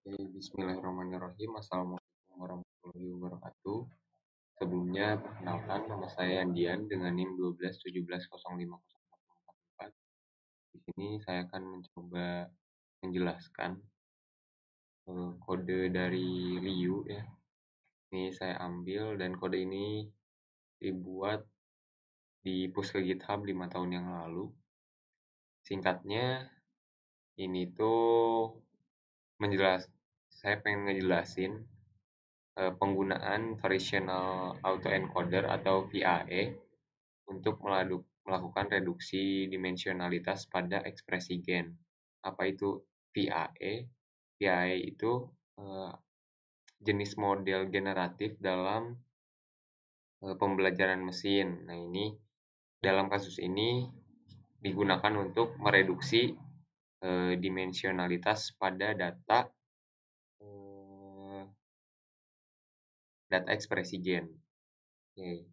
Bismillahirrahmanirrahim. Assalamualaikum warahmatullahi wabarakatuh. Sebelumnya, perkenalkan nama saya Andian dengan NIM 1217105044. Di sini saya akan mencoba menjelaskan kode dari Ryu ya. Ini saya ambil dan kode ini dibuat di push ke GitHub 5 tahun yang lalu. Singkatnya, ini tuh saya pengen ngejelasin penggunaan variational autoencoder atau VAE untuk melakukan reduksi dimensionalitas pada ekspresi gen. Apa itu VAE? VAE itu jenis model generatif dalam pembelajaran mesin. Nah, ini dalam kasus ini digunakan untuk mereduksi dimensionalitas pada data ekspresi gen. Oke.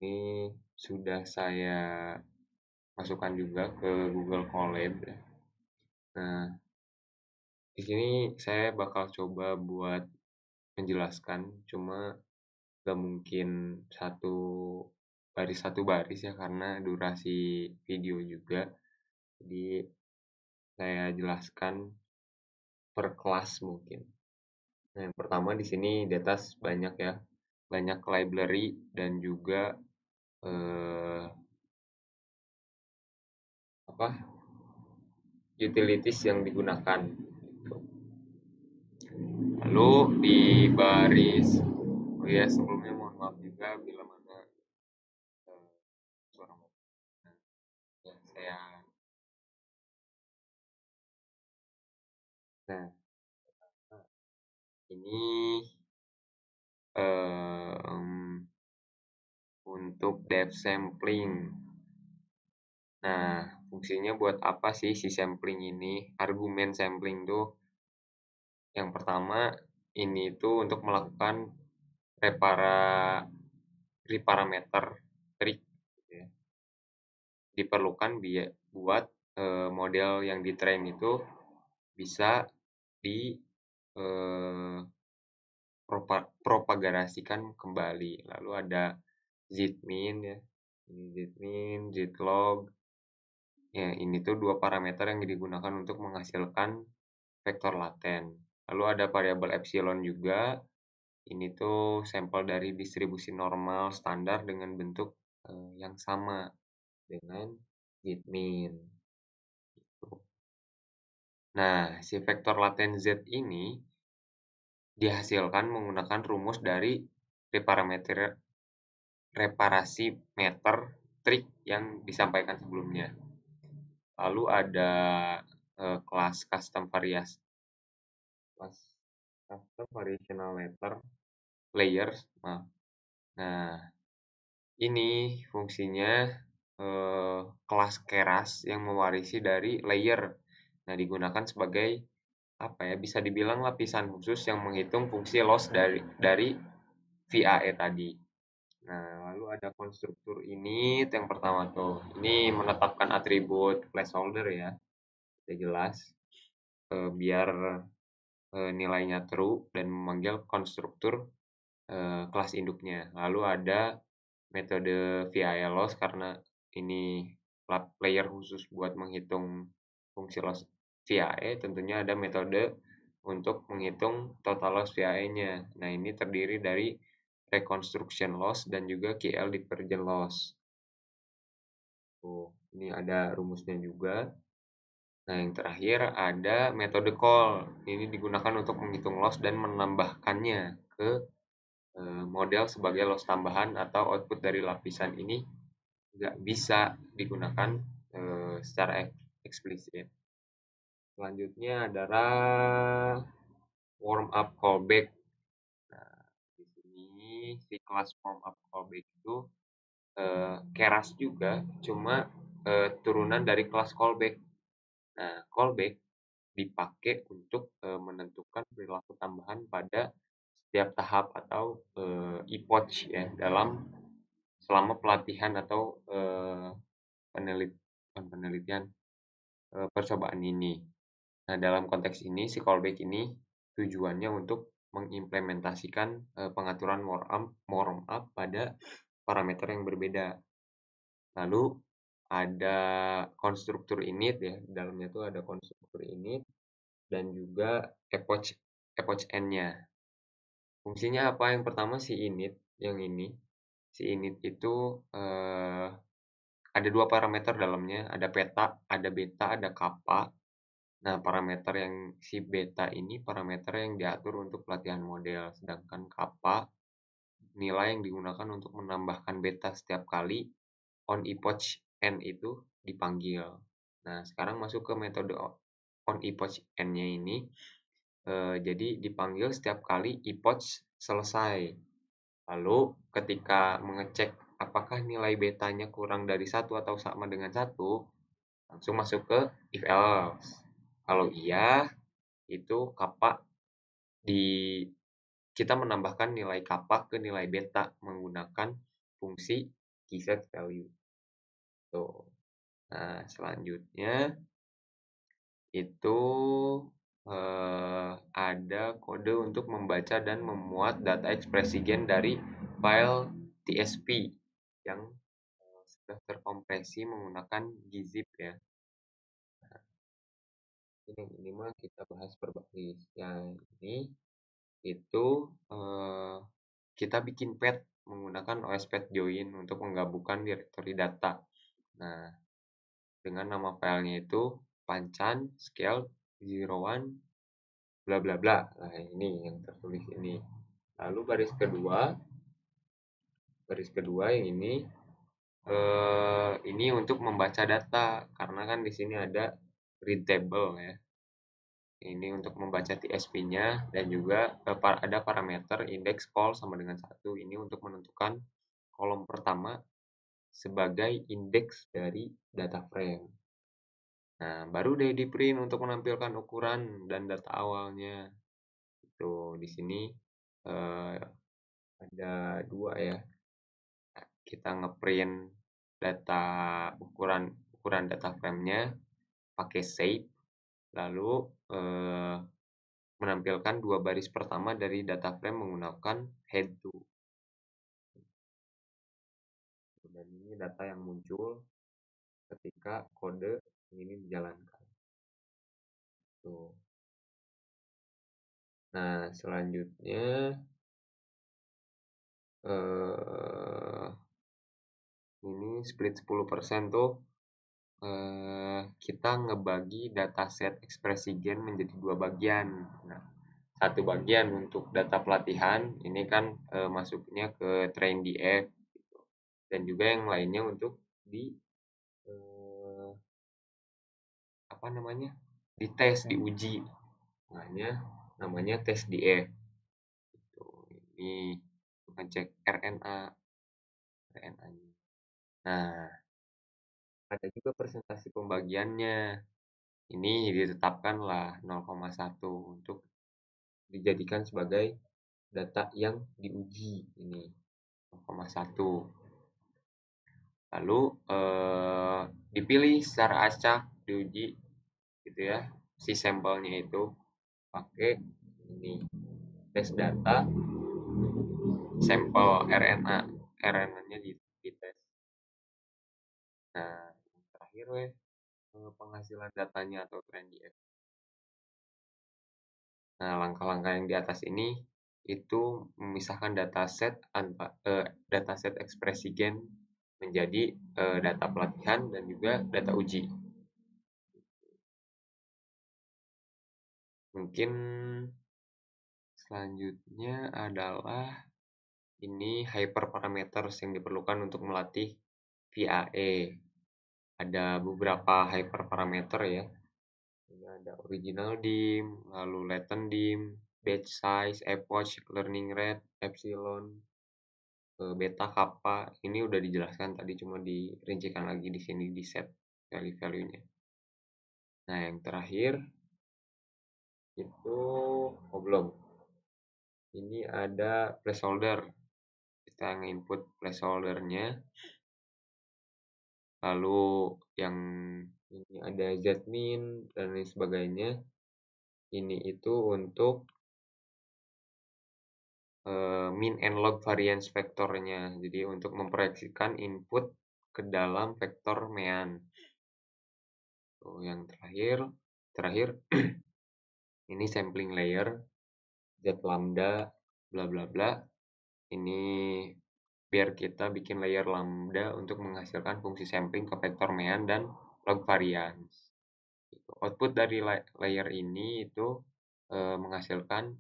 Ini sudah saya masukkan juga ke Google Colab. Nah, di sini saya bakal coba buat menjelaskan, cuma gak mungkin satu baris ya karena durasi video juga. Jadi saya jelaskan per kelas mungkin. Nah, yang pertama di sini data banyak ya, banyak library dan juga utilities yang digunakan. Lalu di baris, sebelumnya mohon maaf juga bila mana suara ya, saya. Nah, ini untuk depth sampling. Nah, fungsinya buat apa sih si sampling ini? Argumen sampling tuh yang pertama ini tuh untuk melakukan reparameter trik gitu ya. Diperlukan buat model yang ditrain itu bisa propagasikan kembali. Lalu ada zmin ya, zmin, zlog. Ya, ini tuh dua parameter yang digunakan untuk menghasilkan vektor laten. Lalu ada variabel epsilon juga. Ini tuh sampel dari distribusi normal standar dengan bentuk yang sama dengan zmin. Nah, si vektor laten Z ini dihasilkan menggunakan rumus dari reparasi meter trik yang disampaikan sebelumnya. Lalu ada kelas custom variational layers. Nah, ini fungsinya kelas keras yang mewarisi dari layer. Nah, digunakan sebagai bisa dibilang lapisan khusus yang menghitung fungsi loss dari VAE tadi. Nah, lalu ada konstruktur ini yang pertama tuh. Ini menetapkan atribut placeholder ya. Sudah jelas. Biar nilainya true dan memanggil konstruktur kelas induknya. Lalu ada metode VAE loss karena ini layer khusus buat menghitung fungsi loss VAE. Tentunya ada metode untuk menghitung total loss VAE-nya. Nah, ini terdiri dari reconstruction loss dan juga KL divergent loss. Ini ada rumusnya juga. Nah, yang terakhir ada metode call. Ini digunakan untuk menghitung loss dan menambahkannya ke model sebagai loss tambahan atau output dari lapisan ini nggak bisa digunakan secara eksplisit. Selanjutnya adalah warm up callback. Nah, di sini si kelas warm up callback itu keras juga, cuma turunan dari kelas callback. Nah, callback dipakai untuk menentukan perilaku tambahan pada setiap tahap atau epoch ya selama pelatihan atau penelitian percobaan ini. Nah, dalam konteks ini si callback ini tujuannya untuk mengimplementasikan pengaturan warm up pada parameter yang berbeda. Lalu ada konstruktur init ya, di dalamnya tuh ada konstruktur init dan juga epoch n-nya. Fungsinya apa? Yang pertama si init yang ini. Si init itu ada dua parameter dalamnya, ada ada beta, ada kappa. Nah, parameter yang si beta ini parameter yang diatur untuk pelatihan model, sedangkan kappa nilai yang digunakan untuk menambahkan beta setiap kali on epoch n itu dipanggil. Nah, sekarang masuk ke metode on epoch n-nya ini. Jadi dipanggil setiap kali epoch selesai. Lalu ketika mengecek apakah nilai betanya kurang dari 1 atau sama dengan 1, langsung masuk ke if else. Kalau iya, itu kappa kita menambahkan nilai kappa ke nilai beta menggunakan fungsi keyset value. Tuh. Nah, selanjutnya itu ada kode untuk membaca dan memuat data ekspresi gen dari file TSP yang sudah terkompresi menggunakan gzip ya. Ini mah kita bahas per baris. Yang ini itu kita bikin pet menggunakan OSPet join untuk menggabungkan directory data. Nah, dengan nama filenya itu pancan scale 01 bla bla bla. Nah, ini yang tertulis ini. Lalu baris kedua yang ini untuk membaca data karena kan di sini ada read table ya. Ini untuk membaca TSP-nya dan juga ada parameter index call sama dengan 1. Ini untuk menentukan kolom pertama sebagai indeks dari data frame. Nah, baru deh di print untuk menampilkan ukuran dan data awalnya. Itu di sini ada dua ya. Kita ngeprint data ukuran data frame-nya pakai shape, lalu menampilkan dua baris pertama dari data frame menggunakan head to. Dan ini data yang muncul ketika kode ini dijalankan. Tuh. Nah, selanjutnya ini split 10% tuh kita ngebagi dataset ekspresi gen menjadi dua bagian. Nah, satu bagian untuk data pelatihan, ini kan masuknya ke train DF gitu. Dan juga yang lainnya untuk di dites, diuji. Namanya tes DF. Gitu. Ini ngecek RNA-nya. Nah, ada juga presentasi pembagiannya. Ini ditetapkanlah 0,1 untuk dijadikan sebagai data yang diuji ini 0,1. Lalu dipilih secara acak diuji gitu ya si sampelnya itu pakai ini tes data sampel RNA-nya dites. Nah, yang terakhir penghasilan datanya atau trend DF. Nah, langkah-langkah yang di atas ini itu memisahkan dataset ekspresi gen menjadi data pelatihan dan juga data uji. Mungkin selanjutnya adalah ini hyperparameters yang diperlukan untuk melatih VAE. Ada beberapa hyperparameter ya. Ini ada original dim, lalu latent dim, batch size, epoch, learning rate, epsilon, beta, kappa. Ini udah dijelaskan tadi, cuma dirincikan lagi di sini di set value-nya. Nah, yang terakhir itu belum. Ini ada placeholder. Kita nge-input placeholder-nya. Lalu yang ini ada zmin dan lain sebagainya. Ini itu untuk min and log variance vektornya. Jadi untuk memproyeksikan input ke dalam vektor mean. Tuh, yang terakhir ini sampling layer z lambda bla bla bla. Ini biar kita bikin layer lambda untuk menghasilkan fungsi sampling ke vektor mean dan log variance. Output dari layer ini itu menghasilkan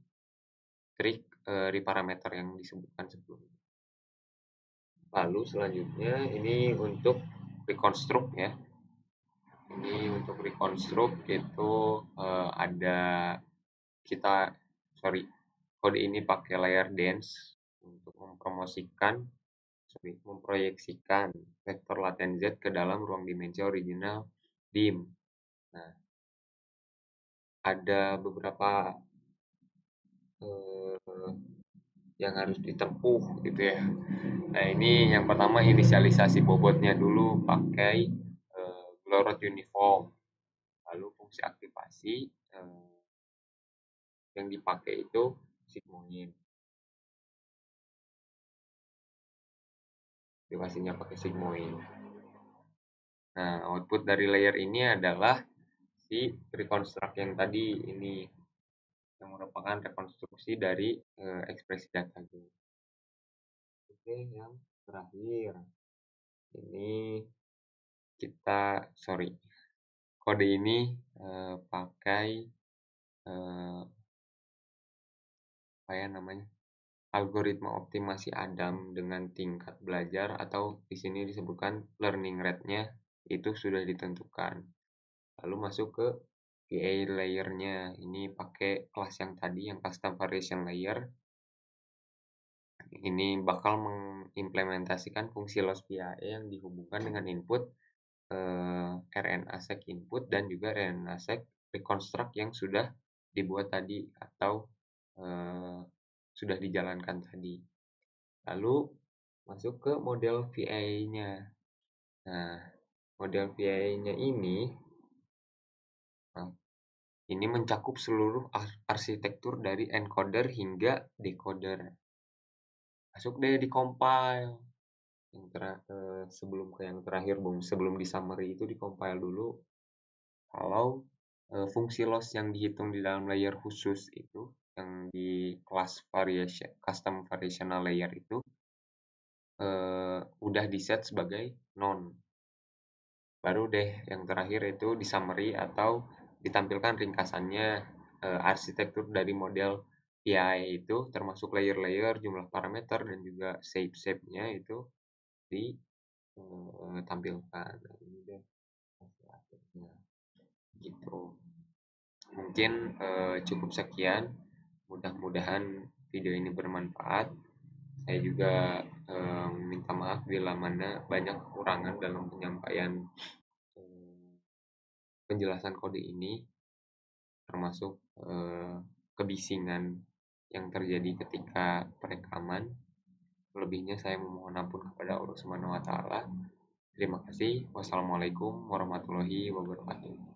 trik reparameter yang disebutkan sebelumnya. Lalu selanjutnya ini untuk reconstruct ya. Ini untuk reconstruct itu ada kode ini pakai layer dense untuk memproyeksikan vektor laten Z ke dalam ruang dimensi original DIM. Nah, ada beberapa yang harus ditempuh gitu ya. Nah, ini yang pertama inisialisasi bobotnya dulu pakai Glorot Uniform. Lalu fungsi aktivasi yang dipakai itu sigmoid. Aktivasinya pakai sigmoid. Nah, output dari layer ini adalah si reconstruct yang tadi ini, yang merupakan rekonstruksi dari ekspresi data. Oke, yang terakhir ini kode ini pakai algoritma optimasi Adam dengan tingkat belajar atau di sini disebutkan learning rate-nya itu sudah ditentukan. Lalu masuk ke PA layer-nya. Ini pakai kelas yang tadi, yang custom variation layer. Ini bakal mengimplementasikan fungsi loss PAE yang dihubungkan dengan input RNA-seq input dan juga RNA-seq reconstruct yang sudah dibuat tadi atau sudah dijalankan tadi. Lalu masuk ke model VA-nya. Nah, model VA-nya ini mencakup seluruh arsitektur dari encoder hingga decoder. Masuk deh di compile. Sebelum ke yang terakhir, sebelum di summary itu di compile dulu. Kalau fungsi loss yang dihitung di dalam layer khusus itu, yang di kelas custom variational layer itu udah di set sebagai non. Baru deh yang terakhir itu di summary atau ditampilkan ringkasannya arsitektur dari model PI itu, termasuk layer-layer, jumlah parameter, dan juga shape-nya itu ditampilkan. Ini deh hasilnya gitu. Mungkin cukup sekian. Mudah-mudahan video ini bermanfaat. Saya juga minta maaf bila mana banyak kekurangan dalam penyampaian penjelasan kode ini, termasuk kebisingan yang terjadi ketika perekaman. Lebihnya saya memohon ampun kepada Allah Subhanahu wa Ta'ala. Terima kasih. Wassalamualaikum warahmatullahi wabarakatuh.